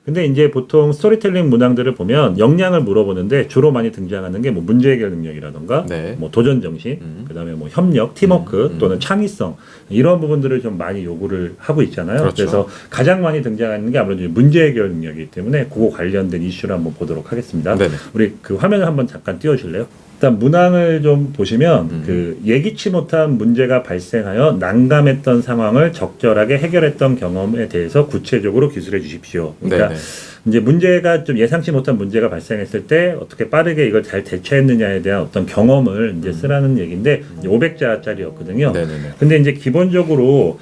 근데 이제 보통 스토리텔링 문항들을 보면 역량을 물어보는데 주로 많이 등장하는 게 뭐 문제 해결 능력이라던가 네. 뭐 도전 정신, 그다음에 뭐 협력, 팀워크 또는 창의성 이런 부분들을 좀 많이 요구를 하고 있잖아요. 그렇죠. 그래서 가장 많이 등장하는 게 아무래도 문제 해결 능력이기 때문에 그거 관련된 이슈를 한번 보도록 하겠습니다. 네네. 우리 그 화면을 한번 잠깐 띄워주실래요? 일단 문항을 좀 보시면 그 예기치 못한 문제가 발생하여 난감했던 상황을 적절하게 해결했던 경험에 대해서 구체적으로 기술해 주십시오. 그러니까 네네. 이제 문제가 좀 예상치 못한 문제가 발생했을 때 어떻게 빠르게 이걸 잘 대처했느냐에 대한 어떤 경험을 이제 쓰라는 얘기인데 500자짜리였거든요. 네네네. 근데 이제 기본적으로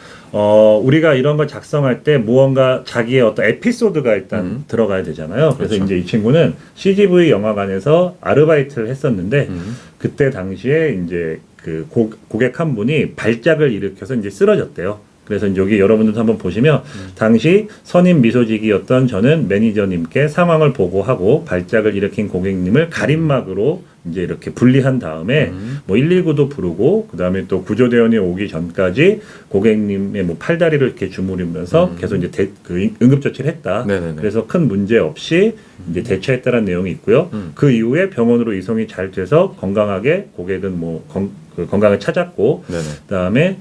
우리가 이런 걸 작성할 때 무언가 자기의 어떤 에피소드가 일단 들어가야 되잖아요. 그래서 그렇죠. 이제 이 친구는 CGV 영화관에서 아르바이트를 했었는데 그때 당시에 이제 그 고객 한 분이 발작을 일으켜서 이제 쓰러졌대요. 그래서 여기 여러분들도 한번 보시면 당시 선임 미소직이었던 저는 매니저님께 상황을 보고하고 발작을 일으킨 고객님을 가림막으로 이제 이렇게 분리한 다음에 뭐 119도 부르고 그다음에 또 구조대원이 오기 전까지 고객님의 뭐 팔다리를 이렇게 주무르면서 계속 이제 그 응급조치를 했다. 네네네. 그래서 큰 문제 없이 이제 대처했다라는 내용이 있고요. 그 이후에 병원으로 이송이 잘 돼서 건강하게 고객은 뭐 건강을 찾았고 네네. 그다음에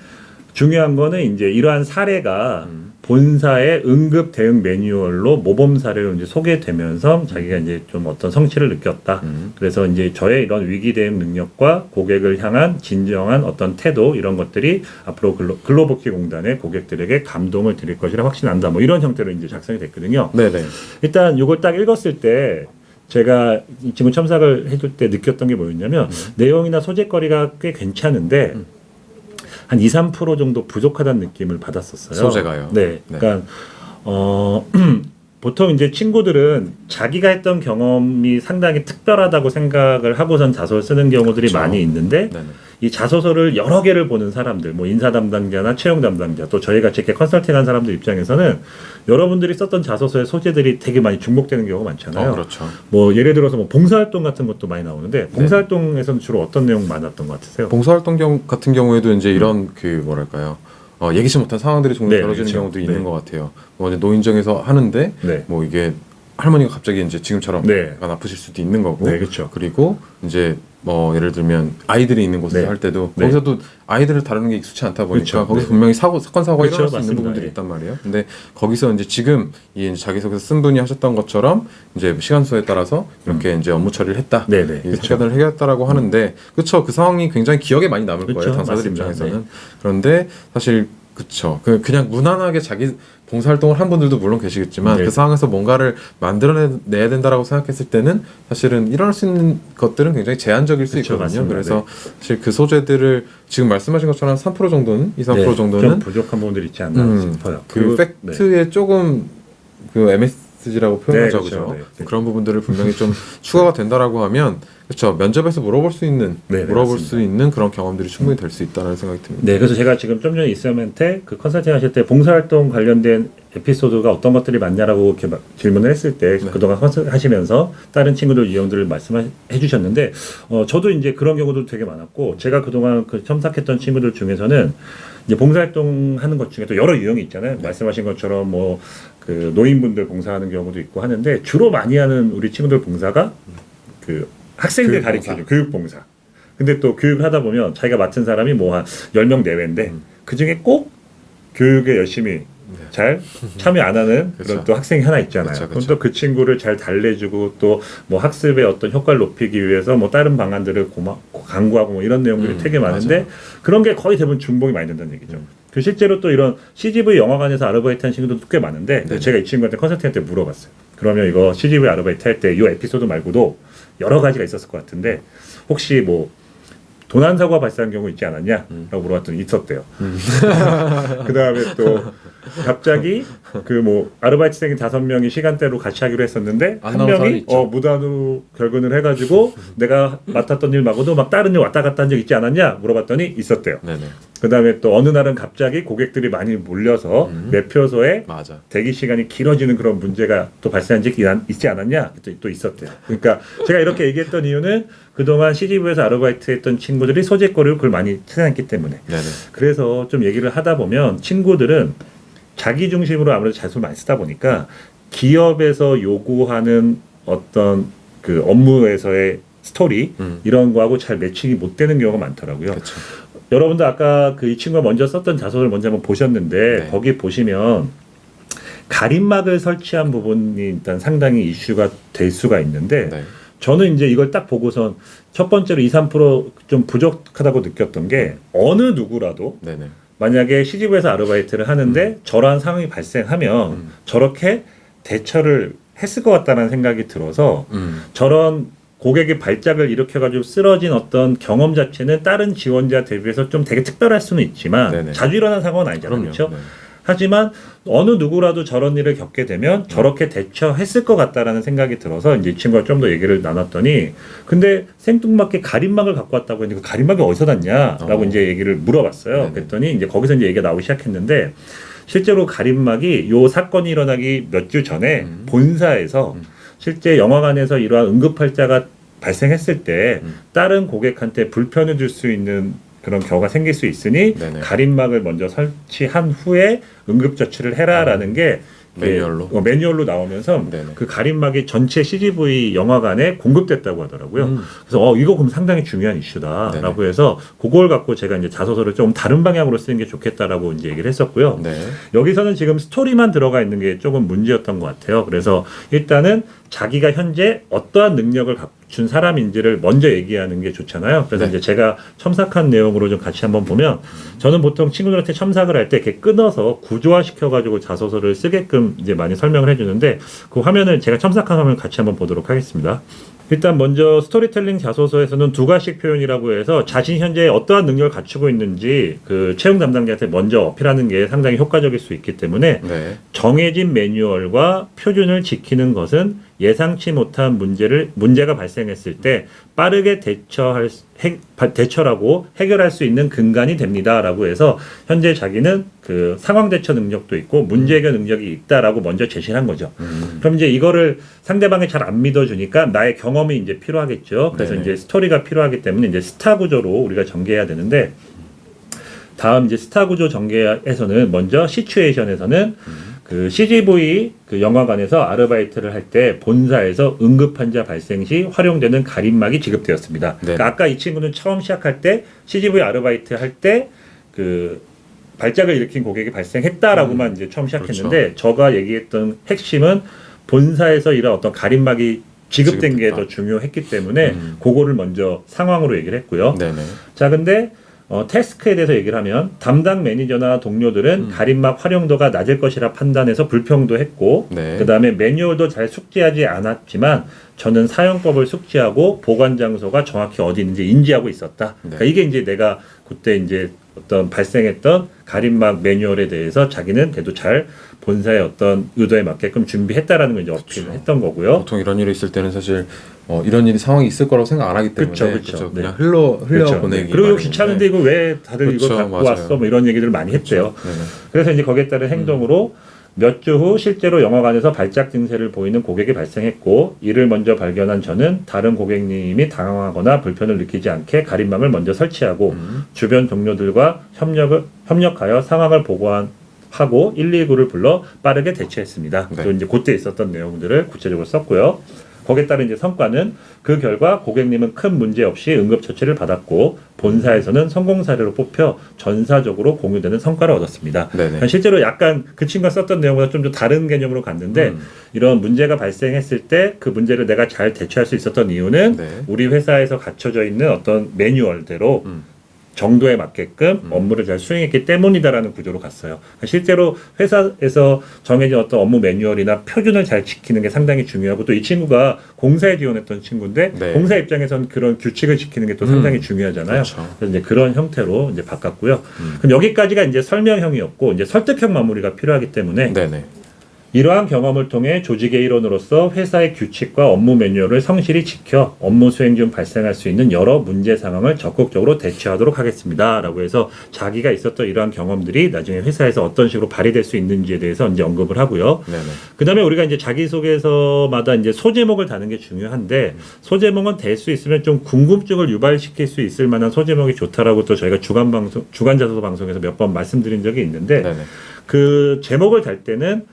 중요한 거는 이제 이러한 사례가 본사의 응급 대응 매뉴얼로 모범 사례로 이제 소개되면서 자기가 이제 좀 어떤 성취를 느꼈다. 그래서 이제 저의 이런 위기 대응 능력과 고객을 향한 진정한 어떤 태도 이런 것들이 앞으로 근로복지 공단의 고객들에게 감동을 드릴 것이라 확신한다. 뭐 이런 형태로 이제 작성이 됐거든요. 네네. 일단 이걸 딱 읽었을 때 제가 이 친구 첨삭을 해줄 때 느꼈던 게 뭐였냐면 내용이나 소재거리가 꽤 괜찮은데 한 2~3% 정도 부족하다는 느낌을 받았었어요. 소재가요? 네. 네. 그러니까 보통 이제 친구들은 자기가 했던 경험이 상당히 특별하다고 생각을 하고선 자소를 쓰는 경우들이 그렇죠. 많이 있는데 네네. 이 자소서를 여러 개를 보는 사람들, 뭐 인사 담당자나 채용 담당자, 또 저희 같이 이렇게 컨설팅한 사람들 입장에서는 여러분들이 썼던 자소서의 소재들이 되게 많이 중복되는 경우가 많잖아요. 그렇죠. 뭐 예를 들어서 뭐 봉사활동 같은 것도 많이 나오는데 봉사활동에서는 주로 어떤 내용 많았던 것 같으세요? 봉사활동 같은 경우에도 이제 이런 그 뭐랄까요? 예기치 못한 상황들이 종종 네, 벌어지는 그렇죠. 경우도 네. 있는 것 같아요. 뭐 이제 노인정에서 하는데 네. 뭐 이게 할머니가 갑자기 이제 지금처럼 네. 약간 아프실 수도 있는 거고. 네, 그렇죠. 그리고 이제 뭐 예를 들면 아이들이 있는 곳에서 네. 할 때도 네. 거기서도 아이들을 다루는 게 익숙치 않다 보니까 그렇죠. 거기서 네. 분명히 사건 사고가 그렇죠. 일어날 수 맞습니다. 있는 부분들이 예. 있단 말이에요. 근데 거기서 이제 지금 이 이제 자기소개서 쓴 분이 하셨던 것처럼 이제 시간수에 따라서 이렇게 이제 업무 처리를 했다. 네네. 이 그렇죠. 사건을 해결했다라고 하는데 그렇죠. 그 상황이 굉장히 기억에 많이 남을 그렇죠. 거예요. 당사자들 맞습니다. 입장에서는. 그런데 사실 그쵸. 그냥 무난하게 자기 봉사활동을 한 분들도 물론 계시겠지만 네. 그 상황에서 뭔가를 만들어내야 된다라고 생각했을 때는 사실은 일어날 수 있는 것들은 굉장히 제한적일 수 그쵸, 있거든요. 맞습니다. 그래서 사실 그 소재들을 지금 말씀하신 것처럼 3% 정도는 2~3% 네, 좀 정도는 부족한 부분들이 있지 않나 싶어요. 그 그리고- 팩트에 조금 그 MSG라고 표현하죠. 네, 그렇죠. 그죠? 네. 그런 부분들을 분명히 좀 추가가 된다라고 하면 그렇죠. 면접에서 물어볼 수 있는 네, 물어볼 맞습니다. 수 있는 그런 경험들이 충분히 될 수 있다는 생각이 듭니다. 네, 그래서 제가 지금 좀 전에 이쌤한테 그 컨설팅 하실 때 봉사활동 관련된 에피소드가 어떤 것들이 많냐라고 이렇게 막 질문을 했을 때 네. 그동안 컨설 하시면서 다른 친구들 유형들을 말씀해 주셨는데 저도 이제 그런 경우도 되게 많았고 제가 그동안 그 첨삭했던 친구들 중에서는 이제 봉사활동 하는 것 중에 또 여러 유형이 있잖아요. 말씀하신 것처럼 뭐 그 노인분들 봉사하는 경우도 있고 하는데 주로 많이 하는 우리 친구들 봉사가 그 학생들 교육 가르쳐줘 교육 봉사. 근데 또 교육을 하다 보면 자기가 맡은 사람이 뭐 한 10명 내외인데 그 중에 꼭 교육에 열심히 잘 참여 안 하는 그런 그쵸. 또 학생이 하나 있잖아요. 그쵸, 그럼 그쵸. 또 그 친구를 잘 달래주고 또 뭐 학습의 어떤 효과를 높이기 위해서 뭐 다른 방안들을 강구하고 뭐 이런 내용들이 되게 많은데 맞아요. 그런 게 거의 대부분 중복이 많이 된다는 얘기죠. 그 실제로 또 이런 CGV 영화관에서 아르바이트 한 친구들도 꽤 많은데 네네. 제가 이 친구한테 컨설팅할 때 물어봤어요. 그러면 이거 CGV 아르바이트 할 때 이 에피소드 말고도 여러 가지가 있었을 것 같은데 혹시 뭐 도난 사고가 발생한 경우 있지 않았냐? 라고 물어봤더니 있었대요. 그 다음에 또 갑자기 그 뭐 아르바이트생이 5명이 시간대로 같이 하기로 했었는데 안 한 나온 사람이 명이 있죠. 무단으로 결근을 해가지고 내가 맡았던 일 말고도 막 다른 일 왔다 갔다 한 적 있지 않았냐? 물어봤더니 있었대요. 네네. 그 다음에 또 어느 날은 갑자기 고객들이 많이 몰려서 매표소에 맞아. 대기 시간이 길어지는 그런 문제가 또 발생한 적이 있지 않았냐? 또 있었대요. 그러니까 제가 이렇게 얘기했던 이유는 그동안 CGV에서 아르바이트했던 친구들이 소재거리를 그걸 많이 찾아냈기 때문에. 네네. 그래서 좀 얘기를 하다 보면 친구들은 자기 중심으로 아무래도 자소를 많이 쓰다 보니까 기업에서 요구하는 어떤 그 업무에서의 스토리 이런 거하고 잘 매칭이 못 되는 경우가 많더라고요. 그렇죠. 여러분들 아까 그 이 친구가 먼저 썼던 자소서를 먼저 한번 보셨는데 네. 거기 보시면 가림막을 설치한 부분이 일단 상당히 이슈가 될 수가 있는데 네. 저는 이제 이걸 딱 보고선 첫 번째로 2~3%좀 부족하다고 느꼈던 게 어느 누구라도 네네. 만약에 CGV에서 아르바이트를 하는데 저러한 상황이 발생하면 저렇게 대처를 했을 것 같다는 생각이 들어서 저런 고객의 발작을 일으켜가지고 쓰러진 어떤 경험 자체는 다른 지원자 대비해서 좀 되게 특별할 수는 있지만 네네. 자주 일어나는 사고는 아니잖아요. 그럼요. 그렇죠? 네. 하지만 어느 누구라도 저런 일을 겪게 되면 저렇게 대처했을 것 같다라는 생각이 들어서 이제 이 친구가 좀 더 얘기를 나눴더니 근데 생뚱맞게 가림막을 갖고 왔다고 했는데 그 가림막이 어디서 났냐라고 이제 얘기를 물어봤어요. 네네. 그랬더니 이제 거기서 이제 얘기가 나오기 시작했는데 실제로 가림막이 요 사건이 일어나기 몇 주 전에 본사에서 실제 영화관에서 이러한 응급발자가 발생했을 때 다른 고객한테 불편을 줄 수 있는 그런 경우가 생길 수 있으니 네네. 가림막을 먼저 설치한 후에 응급조치를 해라라는 게 매뉴얼로? 매뉴얼로 나오면서 네네. 그 가림막이 전체 CGV 영화관에 공급됐다고 하더라고요. 그래서 이거 그럼 상당히 중요한 이슈다라고 네네. 해서 그걸 갖고 제가 이제 자소서를 좀 다른 방향으로 쓰는 게 좋겠다라고 이제 얘기를 했었고요. 네. 여기서는 지금 스토리만 들어가 있는 게 조금 문제였던 것 같아요. 그래서 일단은 자기가 현재 어떠한 능력을 갖춘 사람인지를 먼저 얘기하는 게 좋잖아요. 그래서 네. 이제 제가 첨삭한 내용으로 좀 같이 한번 보면 저는 보통 친구들한테 첨삭을 할 때 이렇게 끊어서 구조화 시켜가지고 자소서를 쓰게끔 이제 많이 설명을 해주는데 그 화면을 제가 첨삭한 화면을 같이 한번 보도록 하겠습니다. 일단 먼저 스토리텔링 자소서에서는 두 가지씩 표현이라고 해서 자신 현재 어떠한 능력을 갖추고 있는지 그 채용 담당자한테 먼저 어필하는 게 상당히 효과적일 수 있기 때문에 네. 정해진 매뉴얼과 표준을 지키는 것은 예상치 못한 문제가 발생했을 때 빠르게 대처라고 해결할 수 있는 근간이 됩니다라고 해서 현재 자기는 그 상황 대처 능력도 있고 문제 해결 능력이 있다라고 먼저 제시를 한 거죠. 그럼 이제 이거를 상대방이 잘 안 믿어주니까 나의 경험이 이제 필요하겠죠. 그래서 네네. 이제 스토리가 필요하기 때문에 이제 스타 구조로 우리가 전개해야 되는데 다음 이제 스타 구조 전개에서는 먼저 시츄에이션에서는 그 CGV 그 영화관에서 아르바이트를 할 때 본사에서 응급 환자 발생 시 활용되는 가림막이 지급되었습니다. 네. 그러니까 아까 이 친구는 처음 시작할 때 CGV 아르바이트 할 때 그 발작을 일으킨 고객이 발생했다라고만 이제 처음 시작했는데 저가 얘기했던 핵심은 본사에서 이런 어떤 가림막이 지급된 게 지급됐다. 더 중요했기 때문에 그거를 먼저 상황으로 얘기를 했고요. 네네. 자, 근데 태스크에 대해서 얘기를 하면 담당 매니저나 동료들은 가림막 활용도가 낮을 것이라 판단해서 불평도 했고 네. 그다음에 매뉴얼도 잘 숙지하지 않았지만 저는 사용법을 숙지하고 보관 장소가 정확히 어디 있는지 인지하고 있었다. 네. 그러니까 이게 이제 내가 그때 이제 어떤 발생했던 가림막 매뉴얼에 대해서 자기는 그래도 잘 본사의 어떤 의도에 맞게끔 준비했다라는 걸 이제 어필을 했던 거고요. 보통 이런 일이 있을 때는 사실 이런 일이 상황이 있을 거라고 생각 안 하기 때문에 그쵸. 그쵸. 네. 그냥 흘려 그렇죠. 보내기. 그리고 이거 마련인데. 귀찮은데 이거 왜 다들 그쵸, 이걸 갖고 맞아요. 왔어? 뭐 이런 얘기를 많이 했대요. 네네. 그래서 이제 거기에 따른 행동으로 몇 주 후 실제로 영화관에서 발작 증세를 보이는 고객이 발생했고 이를 먼저 발견한 저는 다른 고객님이 당황하거나 불편을 느끼지 않게 가림막을 먼저 설치하고 주변 동료들과 협력하여 상황을 보고하고 119를 불러 빠르게 대처했습니다. 네. 또 이제 그때 있었던 내용들을 구체적으로 썼고요. 거기에 따른 이제 성과는 그 결과 고객님은 큰 문제 없이 응급처치를 받았고 본사에서는 성공 사례로 뽑혀 전사적으로 공유되는 성과를 얻었습니다. 네네. 그러니까 실제로 약간 그 친구가 썼던 내용보다 좀 더 다른 개념으로 갔는데 이런 문제가 발생했을 때 그 문제를 내가 잘 대처할 수 있었던 이유는 네. 우리 회사에서 갖춰져 있는 어떤 매뉴얼대로 정도에 맞게끔 업무를 잘 수행했기 때문이다라는 구조로 갔어요. 실제로 회사에서 정해진 어떤 업무 매뉴얼이나 표준을 잘 지키는 게 상당히 중요하고 또 이 친구가 공사에 지원했던 친구인데 네. 공사 입장에선 그런 규칙을 지키는 게 또 상당히 중요하잖아요. 그렇죠. 그래서 이제 그런 형태로 이제 바꿨고요. 그럼 여기까지가 이제 설명형이었고 이제 설득형 마무리가 필요하기 때문에 네네. 이러한 경험을 통해 조직의 일원으로서 회사의 규칙과 업무 매뉴얼을 성실히 지켜 업무 수행 중 발생할 수 있는 여러 문제 상황을 적극적으로 대처하도록 하겠습니다. 라고 해서 자기가 있었던 이러한 경험들이 나중에 회사에서 어떤 식으로 발휘될 수 있는지에 대해서 이제 언급을 하고요. 네네. 그 다음에 우리가 이제 자기소개서마다 이제 소제목을 다는 게 중요한데 소제목은 될 수 있으면 좀 궁금증을 유발시킬 수 있을 만한 소제목이 좋다라고 또 저희가 주간 자소서 방송에서 몇 번 말씀드린 적이 있는데 네네. 그 제목을 달 때는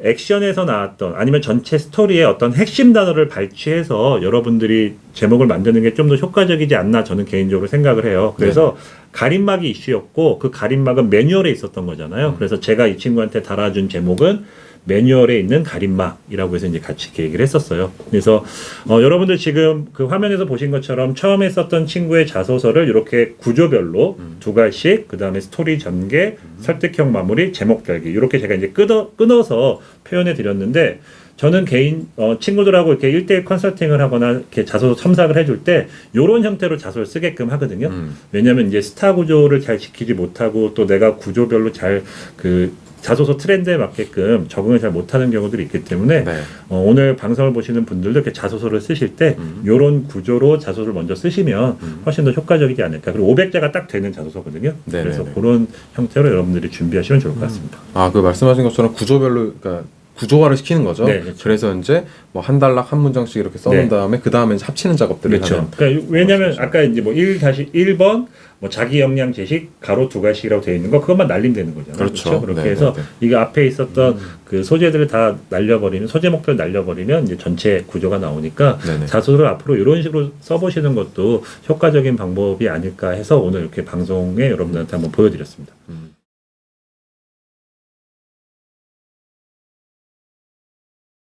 액션에서 나왔던 아니면 전체 스토리의 어떤 핵심 단어를 발췌해서 여러분들이 제목을 만드는 게 좀 더 효과적이지 않나 저는 개인적으로 생각을 해요. 그래서 가림막이 이슈였고 그 가림막은 매뉴얼에 있었던 거잖아요. 그래서 제가 이 친구한테 달아준 제목은 매뉴얼에 있는 가림막이라고 해서 이제 같이 계획을 했었어요. 그래서 여러분들 지금 그 화면에서 보신 것처럼 처음에 썼던 친구의 자소서를 이렇게 구조별로 두 갈씩, 그 다음에 스토리 전개, 설득형 마무리, 제목 달기 이렇게 제가 이제 끊어서 표현해 드렸는데 저는 개인 친구들하고 이렇게 1대1 컨설팅을 하거나 이렇게 자소서 첨삭을 해줄 때 이런 형태로 자소를 쓰게끔 하거든요. 왜냐하면 이제 스타 구조를 잘 지키지 못하고 또 내가 구조별로 잘 자소서 트렌드에 맞게끔 적응을 잘 못하는 경우들이 있기 때문에 네. 오늘 방송을 보시는 분들도 이렇게 자소서를 쓰실 때 이런 구조로 자소서를 먼저 쓰시면 훨씬 더 효과적이지 않을까. 그리고 500자가 딱 되는 자소서거든요. 네네네. 그래서 그런 형태로 여러분들이 준비하시면 좋을 것 같습니다. 그 말씀하신 것처럼 구조별로 그러니까 구조화를 시키는 거죠. 네, 그렇죠. 그래서 이제 뭐 한 단락 한 문장씩 이렇게 써놓은 네. 다음에 그 다음에 합치는 작업들을 그렇죠. 하는. 그러니까 왜냐하면 아까 이제 뭐 1-1번 뭐 자기 역량 제식 가로 두 가지라고 되어 있는 거 그것만 날리면 되는 거잖아요. 그렇죠. 그렇게 네, 해서 네, 이거 앞에 있었던 그 소재들을 다 날려버리면 소재 목표를 날려버리면 이제 전체 구조가 나오니까 네네. 자소서를 앞으로 이런 식으로 써보시는 것도 효과적인 방법이 아닐까 해서 오늘 이렇게 방송에 여러분들한테 한번 보여드렸습니다.